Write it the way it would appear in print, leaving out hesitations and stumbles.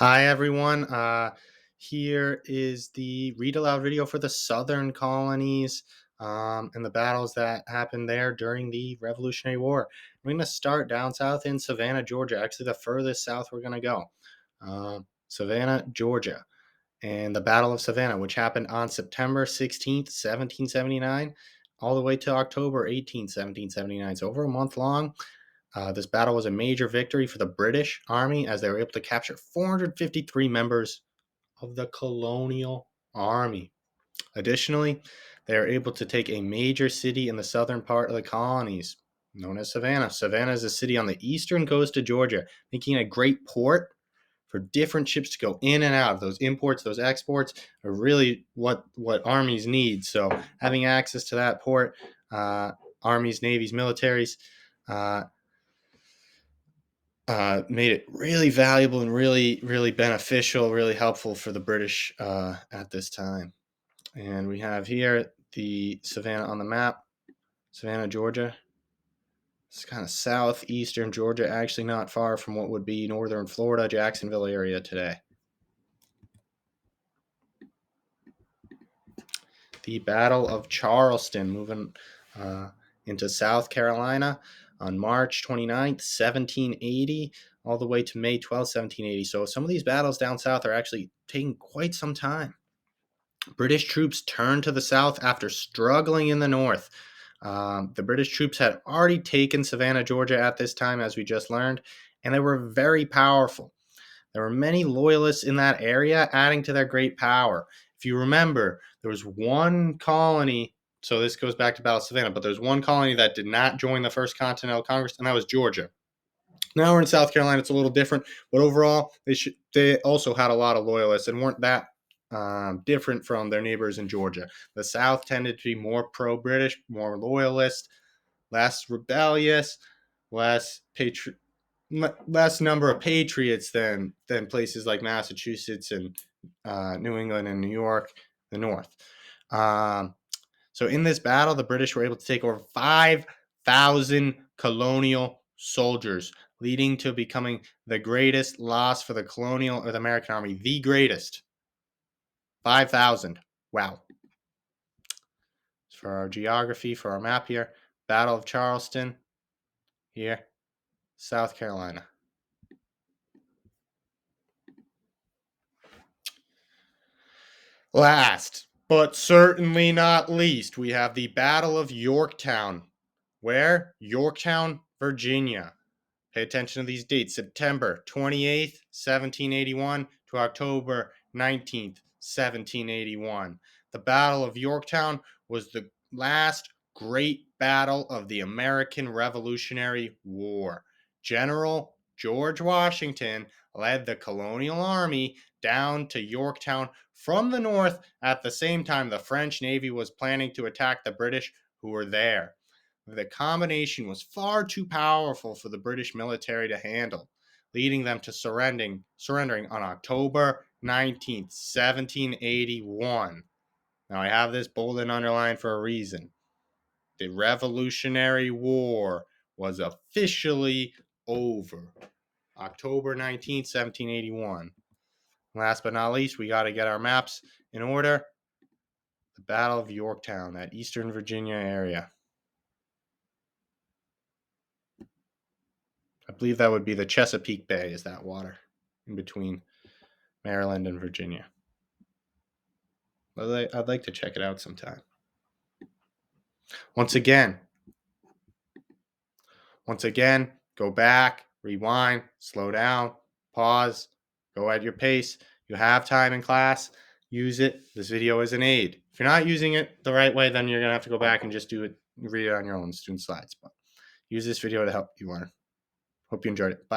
Hi, everyone. Here is the read aloud video for the Southern colonies and the battles that happened there during the Revolutionary War. We're going to start down south in Savannah, Georgia, actually, the furthest south we're going to go. Savannah, Georgia, and the Battle of Savannah, which happened on September 16th, 1779, all the way to October 18th, 1779. So, over a month long. This battle was a major victory for the British Army as they were able to capture 453 members of the colonial army. Additionally, they were able to take a major city in the southern part of the colonies, known as Savannah. Savannah is a city on the eastern coast of Georgia, making a great port for different ships to go in and out. Those imports, those exports are really what armies need. So having access to that port, armies, navies, militaries, made it really valuable and really beneficial, really helpful for the British at this time. And we have here the Savannah on the map, Savannah, Georgia. It's kind of southeastern Georgia, actually not far from what would be northern Florida, Jacksonville area today. The Battle of Charleston, moving into South Carolina on March 29th, 1780, all the way to May 12th, 1780. So some of these battles down south are actually taking quite some time. British troops turned to the south after struggling in the north. The British troops had already taken Savannah, Georgia at this time, as we just learned, and they were very powerful. There were many loyalists in that area, adding to their great power. If you remember, there was one colony, so this goes back to Battle of Savannah, but there's one colony that did not join the First Continental Congress, and that was Georgia. Now we're in South Carolina, it's a little different, but overall, they also had a lot of loyalists and weren't that different from their neighbors in Georgia. The South tended to be more pro-British, more loyalist, less rebellious, less less number of patriots than places like Massachusetts and New England and New York, the North. So in this battle, the British were able to take over 5,000 colonial soldiers, leading to becoming the greatest loss for the colonial or the American army. The greatest. 5,000. Wow. For our geography, for our map here, Battle of Charleston, here, South Carolina. Last, but certainly not least, we have the Battle of Yorktown. Where? Yorktown, Virginia. Pay attention to these dates. September 28th, 1781 to October 19th, 1781. The Battle of Yorktown was the last great battle of the American Revolutionary War. General George Washington led the colonial army down to Yorktown from the north at the same time the French Navy was planning to attack the British who were there. The combination was far too powerful for the British military to handle, leading them to surrendering on October 19th, 1781. Now, I have this bold and underlined for a reason. The Revolutionary War was officially over. October 19th, 1781. Last but not least, we got to get our maps in order. The Battle of Yorktown, that Eastern Virginia area. I believe that would be the Chesapeake Bay, is that water in between Maryland and Virginia. I'd like to check it out sometime. Once again, go back, rewind, slow down, pause, go at your pace. You have time in class, use it. This video is an aid. If you're not using it the right way, then you're going to have to go back and just do it, read it on your own student slides. But use this video to help you learn. Hope you enjoyed it. Bye.